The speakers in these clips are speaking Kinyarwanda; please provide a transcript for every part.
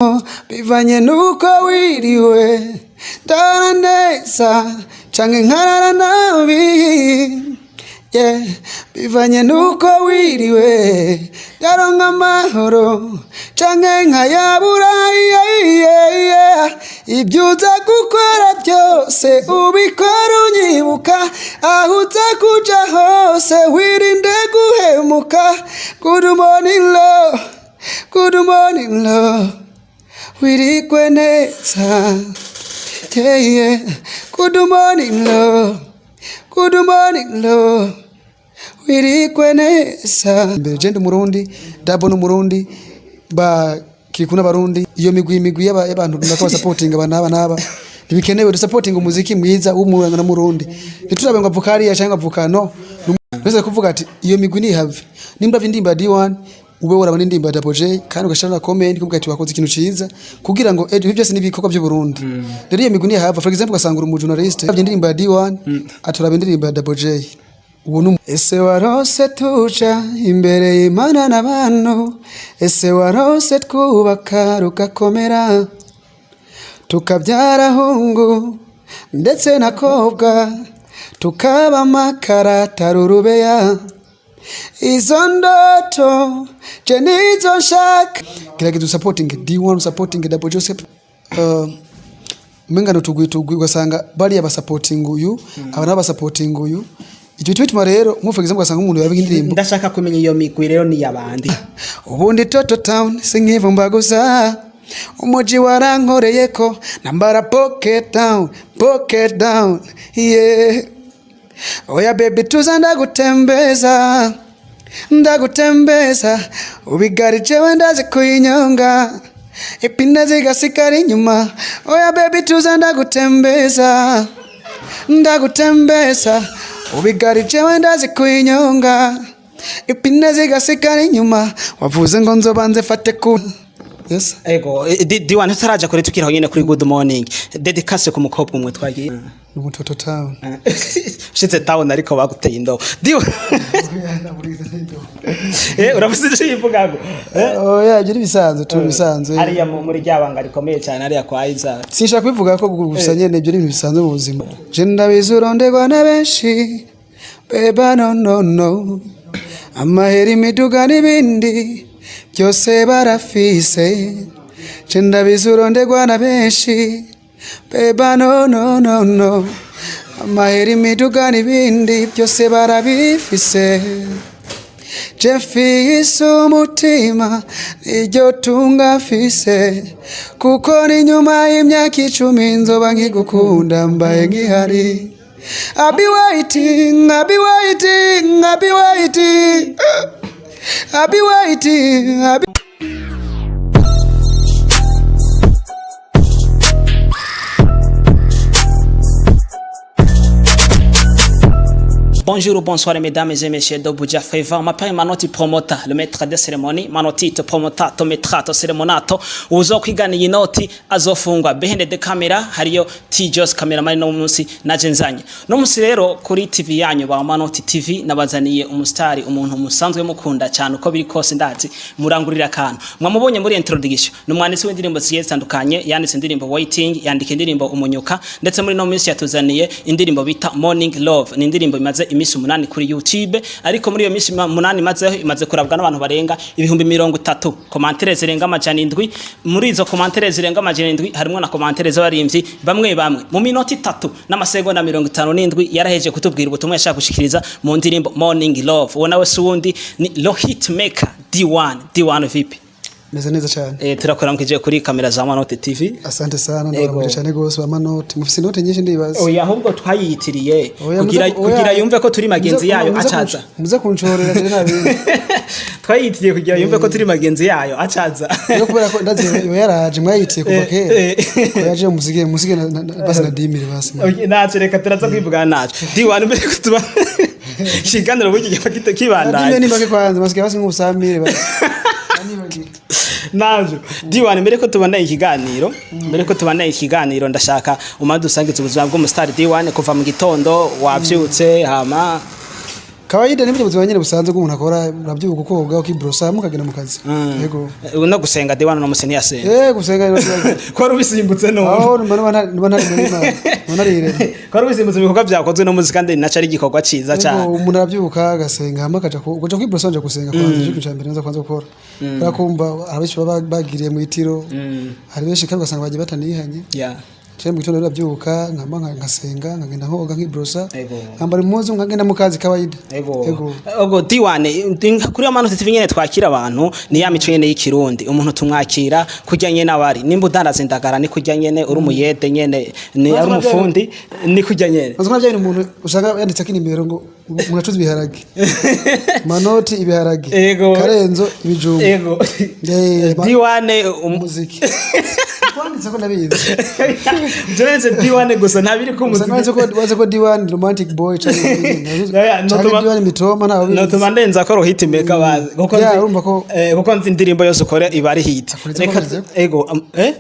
bivanye nuko wiriwe ndara neza canke nkarara nabi yeah bivanye nuko wiriwe ndaronka amahoro canke nkayabura yeah ibyuza gukora byose ubikora unyibuka aho uza kuja hose wirinde guhemuka good morning love wirigwe neza yeah good morning love wirigwe neza mbere je ndi murundi dabo n'umurundi ba kirikuna barundi iyo migwi y'abantu ndako supporting abana naba ntibikenewe du supporting umuziki mwiza w'umuranga na murundi ntiturabe ngo avukari ya cyangwa avukano nose kuvuga ati iyo migwi ni have nimba vindimba D1 ube warabana indimba Double J kandi ugashana na comment kuvuga ati wakoze ikintu ciza kugira ngo ibyo byose nibikoko by'u Burundi rero iyo migwi ni have for example gasangura umu journalist indimba D1 aturaba indimba Double J ubuntu ese warose tuja imbere y'Imana n'abantu ese warose twubaka rugakomera tukabyara hungu ndetse na kobwa tukaba makarata rurubeya izo ndoto je nizo nshaka kirageze supporting D1 supporting Double Joseph mengano tugwi ugasanga bari aba supporting uyu abana aba supporting uyu icyo twituma rero mu for example ugasanga umuntu yabiga indirimbo ndashaka kumenya iyo migwi rero ni yabandi ubundi Toto Town sinkivumba gusa umuji warankoreye ko nambara pocket down yeah oya baby tuza ndagutembeza ubigarije wenda zikuinyonga ipine zigasikara inyuma oya baby tuza ndagutembeza ubigarije wenda zikuinyonga ipine zigasikara inyuma wavuze ngo nzobanze fate ku yes ego D1 taraja kure tukiraho nyine kuri good morning dedication ku mukobwa umwe twagiye Toto Town shitse town ariko baguteye indo D1 uravuze yivuga ngo oya gira bisanzwe bisanzwe hariya muri ryabanga rikomeye cyane hariya kwa Iza sinshaka kwivuga ko gusa nyene ibyo ibintu bisanzwe mu buzima je ndabizurondegwa na benshi beba no amaheri miduga n'ibindi byose barafise je ndabizurondegwa na benshi beba no amaheri miduga n'ibindi byose barabifise je mfise umutima niryo tunga mfise kuko ni nyuma y'imyaka 10 nzoba nkigukunda mbaye nkihari I'll be waiting Bonjour, bonsoir mesdames et messieurs de Buja Favor. M'appelle Manoti Promota, le maître des cérémonies. Manotito Promotato, metrato, ceremonato. Uzo kwigana iyi noti azofungwa behind the camera hariyo T-Jos cameraman no munsi na jenzanye. No munsi rero kuri TV yanyu ba Manoti TV nabazaniye umustari umuntu musanzwe mukunda cyane uko biri kose ndazi murangurira kantu. Mwamubonye muri introduction. Numwanditsi w'indirimbo zigiye zitandukanye yanditse indirimbo Waiting, yandika indirimbo Umunyuka ndetse muri no munsi yatuzaniye indirimbo bita Morning Love. Ni indirimbo imaze imisi 8 kuri YouTube ariko muri iyo misi 8 imaze kurabwa n'abantu barenga 30,000 commentaire zirenga amajana 7 muri izo commentaire zirenga amajana 7 harimo na commentaire z'abarimvyi bamwe mu minota 3 n'amasegonda 57 yaraheje kutubwira ubutumwa yashaka gushikiriza mu ndirimbo Morning Love ubona we suwundi ni hit maker D1 vipi neza cyane turakora mukije kuri kamera za Manoti TV asante sana ndabashimira cyane gose ba Manoti mufise note nyinshi ndibaza oya ahubwo twayitiriye kugira yumve ko turi magenzi yayo acaza muze kunshorera je nabindi twayitiriye kugira yumve ko turi magenzi yayo acaza yo kubera ko ndazi yaraje mwayitiye kuva kera ko yaje musige basi na dimire basi nace reka turaza kwivuga naco D1 mbere kutuba shiganira buki gifakite kibandanye ndime nimba kwanza masike basi nk'ubusamire basi nazo D1 mbere ko tubana ikiganiro ndashaka umadusangiza ubuzima bwo mu star D1 kuva mu gitondo wavyutse hama kawaida n'ibyo buzima nyene busanzwe bw'umuntu akora urabyuka koga ukibrosa mukagenda mu kazi yego no gusenga diwana no museni yasenga gusenga ko rubisimbutse no aho nubana rire ko rubisimbutse ibikorwa byakozwe no muzika ndi naca ari igikorwa ciza cyane umuntu arabyuka agasenga hamwe akaja kwibrosa nje gusenga kwanza cyo cyambere nza kwanza gukora barakumva abishi bagiriye mu itiro hari benshi kandi ugasanga bagiye batanihanye cyane mu gitondo urabyuka ngasenga ngagenda nkoga nkibrosa ambara impuzu ngagenda mu kazi kawaida ego diwane kuri amanota TV nyene twakira abantu ni ya mico nyene y'ikirundi umuntu tumwakira kujya nyene abari nimba udandaza indagara ni kujya nyene uri umuyede nyene ni ari umufundi ni kujya nyene bazuma bya umuntu ushaka yanditse kinimero ngo umuntu acuza ibiharage manoti ibiharage karenzo ibijumba diwane umuziki kwanditse ko nabizi Jenze diwane gusa ntabiri ko muziki waze ko diwane romantic boy diwane mitoma nawe no tumandenza ko rohit maker bazi kuko nzi indirimbo yose ukore ibari hit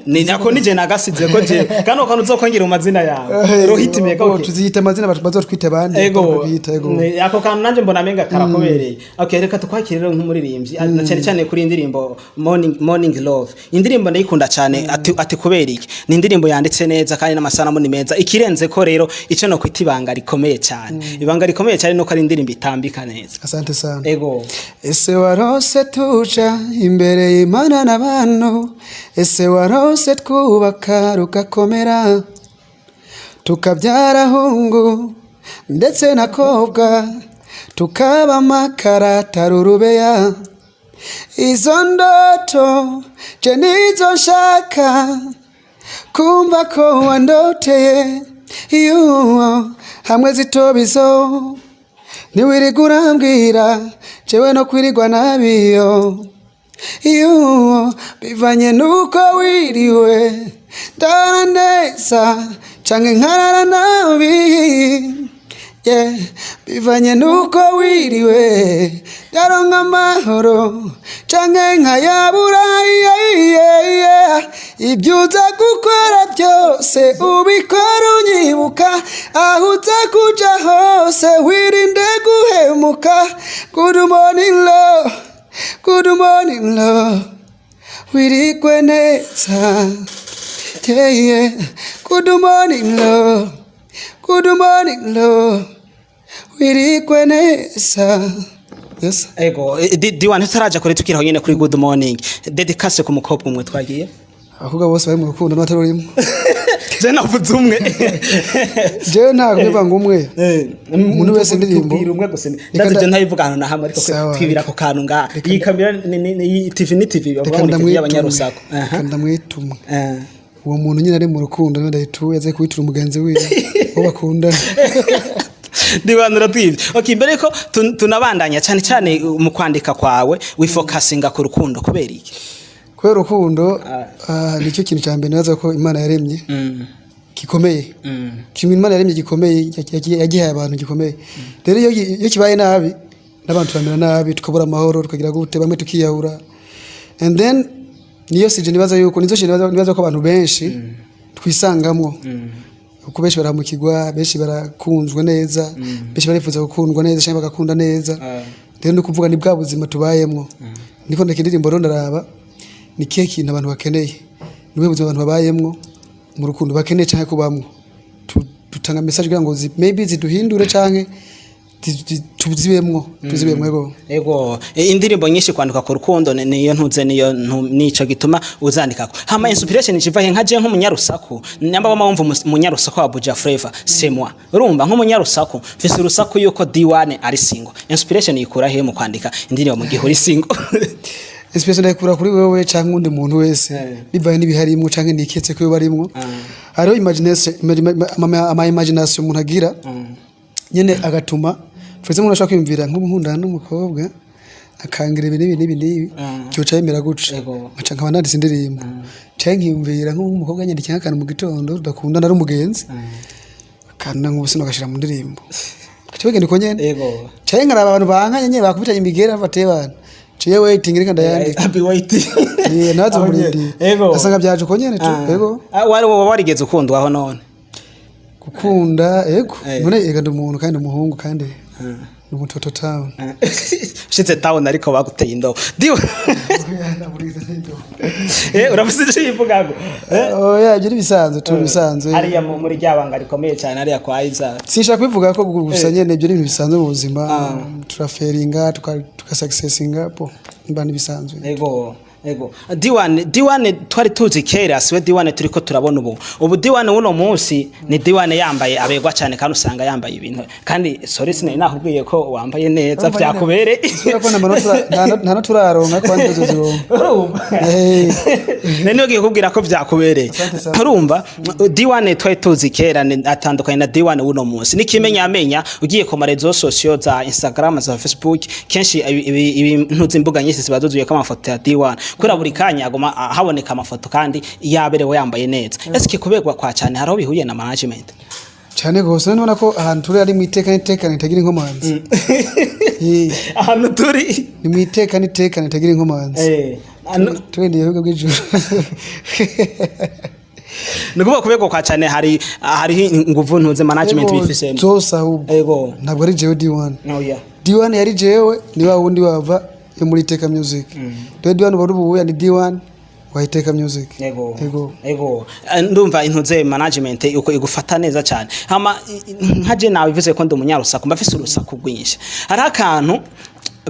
ni nako nije nagasize ko je kano kanu uzokongera mu mazina yawe rohit maker tuziyita amazina bazotwite bande ako kanu nanje mbona menga karakobereye reka tukwakirire nk'umuririmvyi na cyane cyane kuri indirimbo morning love indirimbo ndayikunda cyane ati kubera iki ni indirimbo yanditse neza kandi n'amasanamu ni meza ikirenze ko rero ico no kwita ibanga rikomeye cyane ibanga rikomeye cyane no ko ari indirimbo itambika neza asante sana ese warose tuja imbere y'Imana n'abantu ese warose twubaka rugakomera tukabyara hungu ndetse na kobwa tukaba makarata rurubeya izo ndoto je nizo nshaka kumva ko wandoteye hamwe zitobizo niwirigurambwira jewe no kwirigwa nabiyo bivanye nuko wiriwe ndara neza canke nkarara nabi bivanye nuko wiriwe daronka amahoro canke nkayabura ibyo uza gukora byose ubikora unyibuka aho uza kuja hose wirinde guhemuka good morning love wirigwe neza good morning love wirigwe neza diwane tutaraja kuri tukiraho nyene kuri good morning dedication ku mukobwa umwe twagiye avuga bose bari mu rukundo n'atarurimo je navuze umwe je ntabwo bivanga umwe umuntu wese ndirimbo umwe gusa ndaje ntayivugana na hamwe ariko twibira ko kantu nga iyi kamera ni TV bavuga ngo y'abanyarusako ndamwitumwe uwo muntu nyine ari mu rukundo ndahituye aze kwitura umugenzi wiwe wo bakundana Dibanura twivye. Mbere ko tunabandanya cyane cyane mu kwandika kwawe wifocusinga ku rukundo kubera iki? Kubera rukundo nicyo kintu cyambere naza ko Imana yaremye gikomeye. Kimwe Imana yaremye gikomeye yagihaye abantu gikomeye. Rero iyo kibaye nabi n'abantu bamera nabi tukabura amahoro tukagira gute bamwe tukiyahura. And then niyo sije nibaza yuko nibaza ko abantu benshi twisangamwo. Uko benshi baramukigwa benshi barakunzwe neza benshi barifuza gukundwa neza cyangwa bagakunda neza rero no kuvuga ni bwa buzima tubayemwo niko ndakindirimbo ro ndaraba ni kihe kintu abantu bakeneye niwe buzima abantu babayemwo mu rukundo bakeneye cyangwa kubamwo tutanga message kugira ngo maybe ziduhindure cyangwa tuzibemwo ego indirimbo nyinshi kwandika ku rukundo niyo ntuze nico gituma uzandikako hama inspiration ikivahe nkaje nk'umunyarusaku nyamba bamwumva umunyarusaku wa Buja Flavor semwa urumva nk'umunyarusaku mfise urusaku yuko D1 ari single inspiration yikura he mu kwandika indirimbo mu gihe uri single inspiration yikura kuri wewe cyangwa undi muntu wese bivaye nibiharimo cyangwa niketse ko barimwo hariho imagination umuntu agira nyene agatuma Feze umuntu ashaka kwimvira nk'umuhundana n'umukobwa akangira ibi cyoca yemera guca aca nkaba nanditse indirimbo cyangwa nkimvira nk'umukobwa nyandikira akantu mu gitondo dakunda nari umugenzi kandi nk'ubusino gashira mu ndirimbo kitwege ndiko nyene cyangwa nkaraba abantu bankanye nyene bakubitanye imigera bateye abantu ciye waiting reka ndayandika happy waiting nazo muri asanga byaje uko nyene tu warigeze ukundwa aho none gukunda none ega ndi umuntu kandi umuhungu kandi n'umutoto town ushitse town ariko baguteye indobo diwa uravuze yivuga ngo oya gira bisanzwe turi bisanzwe hariya muri ryabanga rikomeye cyane hariya kwa Isaac sinshaka kwivuga ko gusa nyene ibyo ni bisanzwe mu buzima turaferinga tukasuccessinga po mbani bisanzwe ego diwane twari tuzi kera siwe diwane turiko turabona ubu diwane uno munsi ni diwane yambaye abegwa cyane kandi usanga yambaye ibintu kandi sorry sinari nakubwiye ko wambaye neza byakubere ko nta no turaronka ko ndozo zironka nene ugiye kubwira ko byakubere urumva diwane twari tuzi kera atandukanye na diwane uno munsi nikimenya amenya ugiye ku marezo social za Instagram za Facebook kenshi ibintu zimbuga nyinshi zibazuzuye ko amafoto ya diwane kuri buri kanya agoma haboneka amafoto kandi yaberewe yambaye neza eske kubegwa kwa cyane haraho bihuye na management cyane gose none ko ahantu turi ari mu itekane itagira inkomanzi ahantu turi ni mu itekane itagira inkomanzi twende yego bw'ijuru nukuvuga kubegwa kwa cyane hari inguvu ntuze management bifise zose ahubwo ego ntabwo ari jewe D1 D1 yari jewe ni wa wundi wava yo muri Iteka Music D1 barubuya ni D1 wa Iteka Music ego ndumva intuze management igufata neza cyane hama nkaje nawe bivuze ko ndi umunyarusaku mbafise urusaku rwinshi hari akantu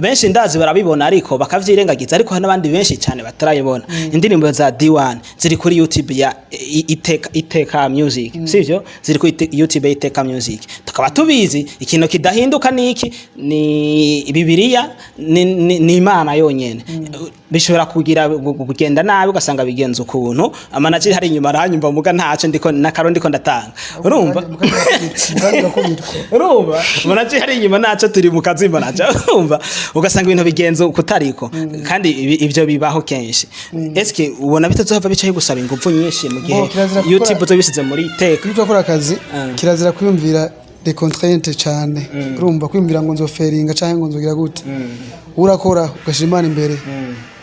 benshi ndazi barabibona ariko bakavyirengagiza ariko hari nabandi benshi cyane batarayibona indirimbo za D1 ziri kuri YouTube ya Iteka Music sivyo ziri kuri YouTube ya Iteka Music tukaba tubizi ikintu kidahinduka niki ni Bibiliya ni Imana yonyene bishobora kugira kugenda nabi ugasanga bigenza ukuntu amanaje hari inyuma aranyumva muga ntaco ndiko nakaro ndiko ndatanga urumva amanaje hari inyuma naco turi mu kazimba naco urumva ugasanga ibintu bigenza ukutariko kandi ibyo bibaho kenshi eske ubona bitazova bicaye gusaba ingufu nyinshi mu gihe YouTube zo bisize muri Iteka bitwa kora akazi kirazira kwiyumvira de contrainte cyane urumva kwiyumvira ngo nzoferinga cyangwa ngo nzogira gute urakora ugashimana imbere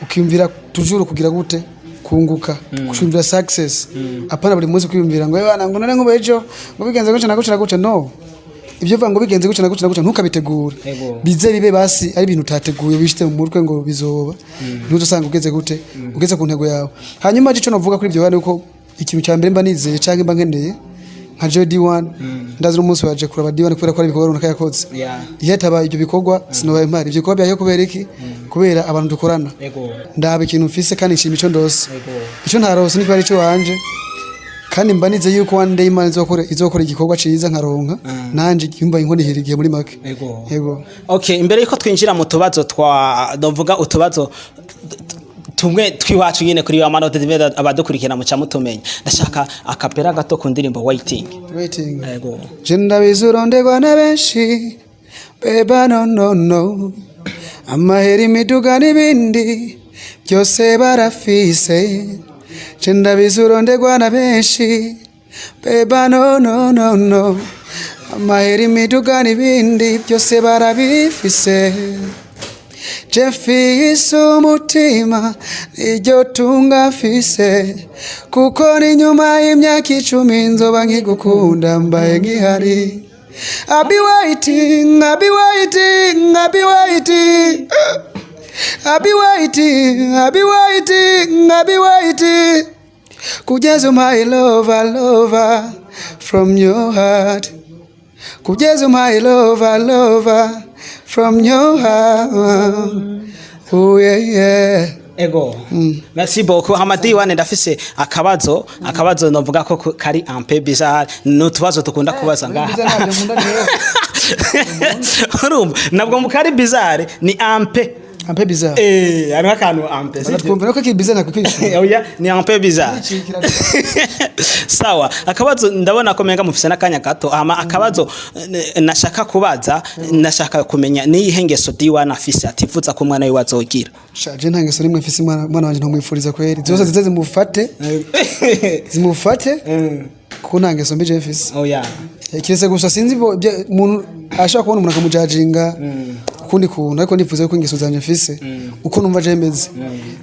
ukiyumvira tujuru kugira gute kunguka kushimvira success apana buri munsi kwiyumvira ngo bana ngo none ngo bejo ngo bigenze guca no ibyo vango bigenze guca ntukabitegura bize bibe basi ari ibintu utateguye bishite mu mutwe ngo bizoba ntuzosanga ugeze ku ntego yawe hanyuma gico novuga kuri ibyo bane uko ikintu cya mbere mba nizeye cyangwa mba nkeneye nka D1 ndazi umunsi waje kuraba D1 kubera ko ari ibikorwa runaka yakoze yetaba ibyo bikorwa sinobaye impari ibyo bikorwa byayo kubera iki kubera abantu dukorana ndaba ikintu mfise kandi nshima ico ndose ico ntarose niko ari cyo wanje kandi mbanize yuko one day Imana izokora igikorwa ciza nkaronka nanje yumva inkoni hirigiye muri make yego okay imbere yuko twinjira mu tubazo dovuga utubazo tumwe twiwacu nyine kuri wa manote diveda abadukurikira mu cyamutumenya ndashaka akapera gato ku ndirimbo waiting yego jenda bizurondegwa na benshi beba no amaheri miduga n'ibindi byose barafise jenda bizurondegwa na benshi beba no amaheri miduga n'ibindi byose barabifise Jeffise umutima iryo tunga fise kuko ni nyuma y'imyaka 10 nzoba nkigukunda mbaye nkihari I'll be waiting kugeza my lover from your heart kugeza my lover from your heart. Oh yeah. Ego. Merci beaucoup. Hamadi wane ndafise akabazo novuga ko kari un peu bizarre. No tubazo tukunda kubaza ngaha. Urumva nabwo mukari bizarre ni un peu bizarre. Ari akantu un peu. Twumva ko ki bizarre nakwishyura. Oya ni un peu bizarre. Sawa akabazo ndabona ko menga mufise nakanya gato ama akabazo nashaka kubaza nashaka kumenya ni ihengeso D1 afise ativuza ko mwana we wazogira shaje ntangeso rimwe mfise mwana wanje ntumwifuriza kweri zose zize zimufate ko ntangeso mbi je mfise oya kirese gusa sinzi umuntu ashaka kubona umuntu akamujajinga kundi kuntu ariko ndifuza ko ingeso zanje mfise uko numva je meze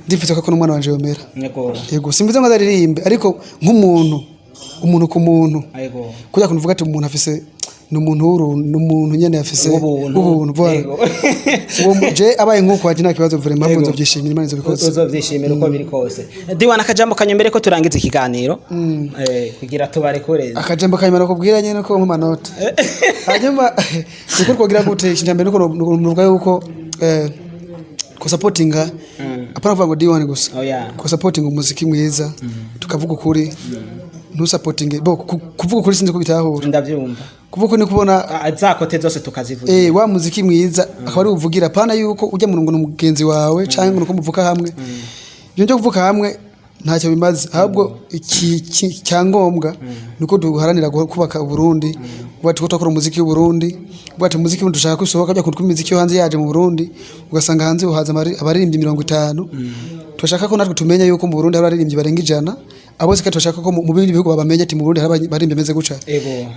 ndifuza ko n'umwana wanje yomera yego simvuze ngo azaririmbe ariko nk'umuntu ku muntu kujya kuvuga ati umuntu afise n'umuntu nyene yafise ubuntu voilà uwo je abaye nkuko waje nta kibazo vraiment mpunzo byishimira Imana izobikoze uzovyishimira uko biri kose Diwana akajambo kanyembere ko turangiza ikiganiro kugira tubare koreza akajambo kanyemera kubwira nyene ko nk'amanota hanyuma uko twogira gute ikijambo nuko nuvuga yuko ko supportinga apana vuga ngo Diwana gusa ko supportinga umuziki mwiza tukavuga ukuri no supporting kuvuga ukuri sinzi ko bitahura ndavyumva kuvuga ni kubona azakote zose tukazivuga wa muziki mwiza akaba ari uvugira pana yuko ujya mu n'umugenzi wawe canke nuko muvuka hamwe byo nje kuvuka hamwe ntacyo bimaze ahubwo iki cyangombwa nuko duharanira kubaka Burundi ubati ko umuziki w'u Burundi ubati umuziki dushaka kusohoka bya kutwa imiziki yo hanze yaje mu Burundi ugasanga hanze uhaza abaririmbyi 50 turashaka ko natwe tumenya yuko mu Burundi hari abaririmbyi barenga 100 abo sika turashaka ko mu bindi bihugu babamenye ati mu Burundi hari abaririmbyi bemeze guca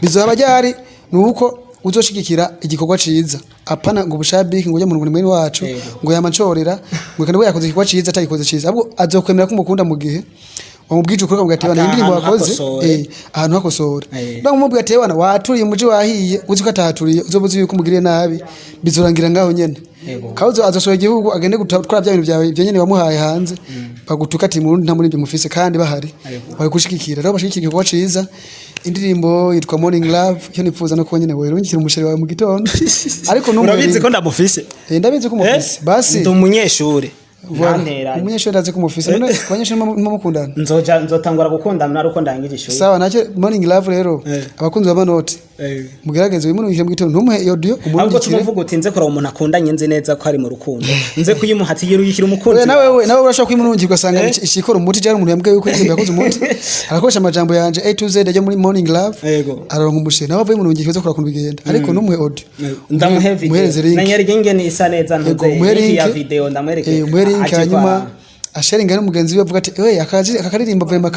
bizoba byari nuko uzoshigikira igikorwa ciza apana ngo bushabiki ngo ujye mu mwene wacu ngo yamancorera ngo kandi we yakoze igikorwa ciza atayikoze ciza ahubwo azokwemera ko mukunda mu gihe wamubwije ukuri kamugateba na indirimbo wakoze ahantu hakosora bamwe mubwira ati wana waturiye umuji wahiye uzi ko ataturiye uzobuze yuko umugiriye nabi bizorangira ngaho nyene kauzo azosoye igihugu agende gutwara bya bintu byawe byenyene bamuhaye hanze bagutuka ati mu nta muri ibyo mufise kandi bahari bari kushikikira rero bashikikira igikorwa ciza indirimbo yitwa Morning Love cyo nipfuza no konyene wewe urungikira umusheri wawe mu gitondo ariko urabizi ko ndamufise ndabizi ko umufise basi ndi umunyeshuri umunyeshuri azi ko umufise none abanyeshuri mumukundana nzotangura gukundana naruko ndangije ishuri sawa nacyo Morning Love rero abakunzi b'amanoti mugerageze umuntu mu gitondo ntumuhe audio umurungikire ahubwo tuvuga utinze kora umuntu akundanye nze neza ko ari mu rukundo nze kuyimuhati yiruyikira umukunzi nawe urashaka kwimurungikira ugasanga ishikora umuti cyane umuntu yambwiye yuko indirimbo yakoze umuti arakoresha amajambo yanje A to Z ajya muri Morning Love araronka umusheri nawe avuye murungikira zo kora kuntu bigenda ariko ntumuhe audio ndamuhe video nanyarige ni isa neza ntuze ya video ndamwereke hanyuma asharinga n'umugenzi we avuga ati akaririmba vema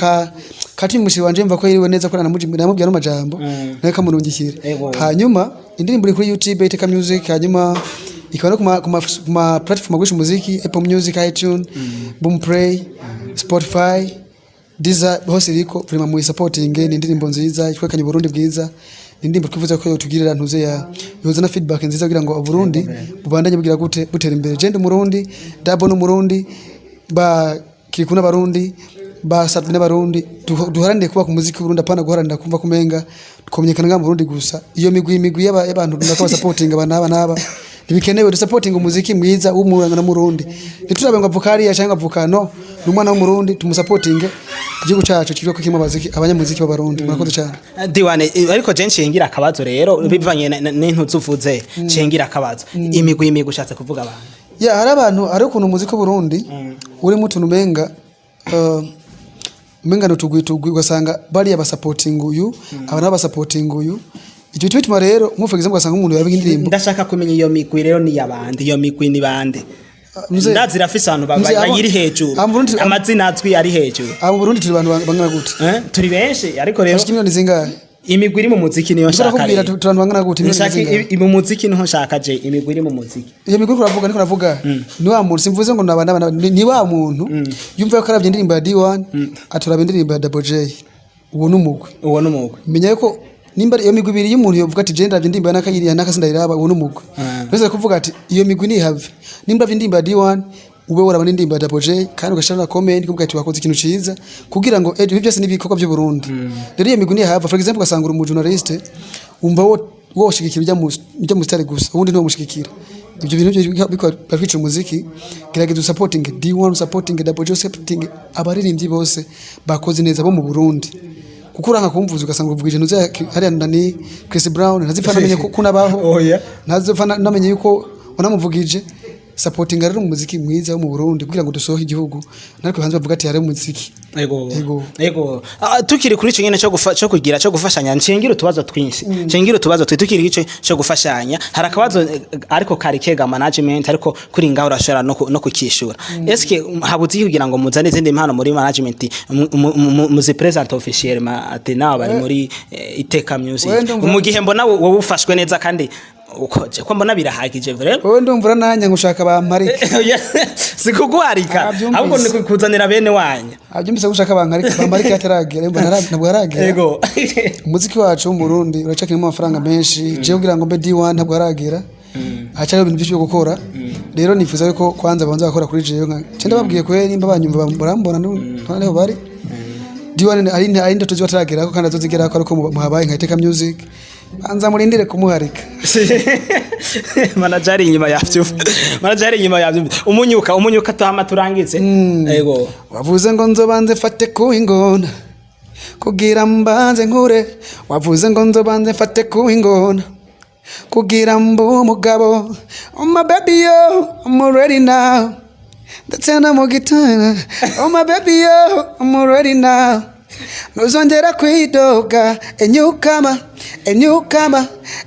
kati mushiri wanje mva ko yiriwe neza ko namubwira n'amajambo nawe kamurungikire hanyuma indirimbo iri kuri YouTube Iteka Music hanyuma ikaba no kuma platform agurisha umuziki Apple Music iTunes Boomplay Spotify Deezer hose iriko prima mu supporting ni indirimbo nziza ikwekanye Burundi bwiza indirimbo twifuza ko tugirira ntuze ya yoza na feedback nziza kugira ngo Burundi bubandanye bugira gute butera imbere je ndi Murundi dabo no Murundi ba kirikou n'abarundi ba satwe n'abarundi duharanire kuba ku muziki w'Uburundi apana guharanira kumva kumenga tukomenyekana nga mu Burundi gusa iyo migwi y'abantu ndakaba supporting naba ntibikenewe supporting umuziki mwiza w'umuranga na Murundi niturabe ngo avukari ya cyangwa avukano n'umwana w'umurundi tumusupporting igihugu cyacu kiriko kirimo abaziki abanyamuziki b'abarundi murakoze cyane Diwane ariko je nshingira akabazo rero bivanye n'intu zuvuze nshingira akabazo imigwi ushatse kuvuga abantu hari abantu ari ukuntu umuziki w'Uburundi uri mutuntu menga no tugwitugwi ugasanga bari abasupporting uyu abana abasupporting uyu icyo twituma rero for example ugasanga umuntu yabiga indirimbo ndashaka kumenya iyo migwi rero ni yabandi iyo migwi ni bande ndazira afise abantu bayiri hejuru amazina azwi ari hejuru abo Burundi turi abantu bangana gute turi benshi ariko rero miliyoni zingahe imigwi iri mu muziki niyo nshaka rero turantu bangana gute mu muziki niho nshaka je imigwi iri mu muziki iyo migwi uravuga niko navuga ni wa muntu simvuze ngo nabana ni wa muntu yumva ko karavye indirimbo ya D1 aturaba indirimbo ya Double J uwo numugwi menya ko nimba iyo migwi ibiri y'umuntu yovuga ati je ndavye indirimbo nakayiriya nakasindaraba uwo numugwi rese kuvuga ati iyo migwi ni have nimba vye indirimbo ya D1 ube urabona indirimbo ya Double J kandi ugashira na comment kuvuga ati wakoze ikintu ciza kugira ngo ibyo byose nibikorwa by'u Burundi rero iyo migwi ni have for example ugasanga uri journalist umva wo shigikira ujya mu style gusa ubundi no mushigikira ibyo bintu biko bafite umuziki gerageza supporting D1 supporting Double J supporting abaririmbyi bose bakoze neza bo mu Burundi kuko uranga kumvuza ugasanga ubwije nuze hariya ndani Chris Brown ntazipfana menye ko kunabaho ntazipfana namenye yuko wanamuvugije supporting rero umuziki mwiza wo mu Burundi kugira ngo dusohoke igihugu natwe hanze bavuga ati yare umuziki yego tukiri kuri cyo nyene cyo gufashanya nshingira utubazo twinshi tukiri igice cyo gufashanya hari akabazo ariko karikega management ariko kuri ngaho urashora no kukishura eske habuzi kugira ngo muzane izindi impano muri management muzi present officiel ati nawe bari muri Iteka Music mu gihe mbona wowe ufashwe neza kandi ukoje ko mbona birahagije vre wowe ndumvura nanya ngushaka bamparika sikuguharika ahubwo nikuzanira bene wanya abyumvise gushaka bankarika bamparika yataragera mbona ntabwo yaragera yego umuziki wacu mu Burundi uracakirimo amafaranga menshi je kugira ngo mbe D1 ntabwo yaragera acha ibintu byinshi byo gukora rero nifuza ko kwanza banza bakora kuri jewe nka cyenda babwiye ko nimba banyumva barambona noneho bari D1 ari ndoto zibataragera ko kandi azozigera ko ariko muhabaye nka Iteka Music banza murindire kumuharika manajari inyuma yavyo umunyuka tahama turangitse yego wavuze ngo nzobanze fate ku ingona kugira mbanze nkure wavuze ngo nzobanze fate ku ingona kugira mbu umugabo oh my baby yo I'm ready now ndetse na mu gitana oh my baby yo I'm ready now nuzongera kwidoga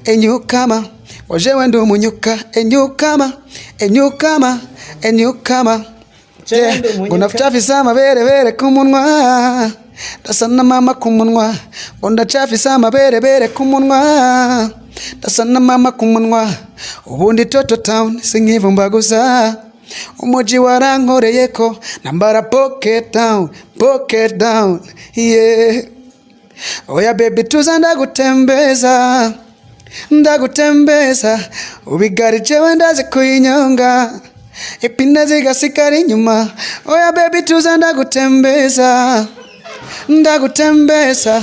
enyukama waje wende umunyuka enyukama ngo nafite amabere ku munwa ndasa na mama ku munwa ngo ndacafise amabere ku munwa ndasa na mama ku munwa ubundi Toto Town sinkivumba gusa umuji warankoreye ko nambara pocket down yeah oya baby tuza ndagutembeza ubigarije wendaze kuyinyonga ipine zigasikara inyuma oya baby tuza ndagutembeza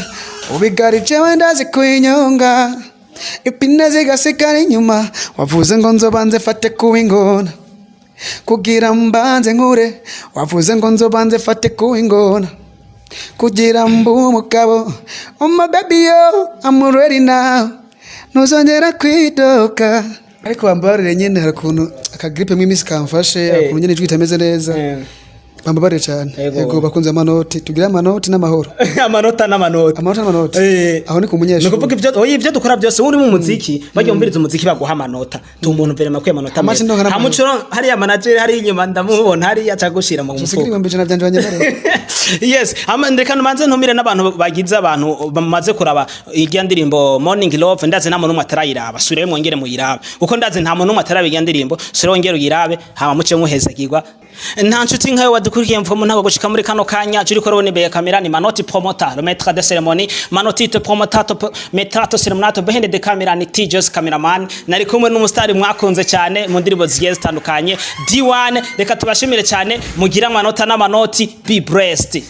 ubigarije wendaze kuyinyonga ipine zigasikara inyuma wavuze ngo nzobanze fate ku ingona kugira mbanze nkure wavuze ngo nzobanze fate ku ingona kugira mbu umugabo oh my baby yo I'm ready now nuzongera kwidoka ariko bambarire nyene harakuntu akagripe mw'imisi kamfashe akuntu nyene itameze neza bambabarire cyane yego bakunze amanoti tugira amanoti n'amahoro amanota aho ni ku munyeshuri nukuvuga ivyo dukora byose uri mu muziki bajye umviriza umuziki baguha amanota tumuntu mbere makwe amanota hamucuro hari manager hari inyuma ndamubona hari acagushira mu mufuko yes ndeka numanze ntumire n'abantu bagize abantu bamaze kuraba irya ndirimbo Morning Love ndaze nta muntu atarayiraba sure mwongere muyirabe kuko ndaze nta muntu atarabe irya ndirimbo sure wongere uyirabe hama muce muhezagirwa nta nshuti nkayo wadukurikiye mvumo ntago gushika muri kano kanya juri ko rone be kamera ni manoti promoter le maître de cérémonie manoti te promotato metrato cérémonato behende de camera ni tijos cameraman nari kumwe n'umustari mwakunze cyane mu ndirimbo zigiye zitandukanye D1 reka tubashimire cyane mugira amanota n'amanoti be blessed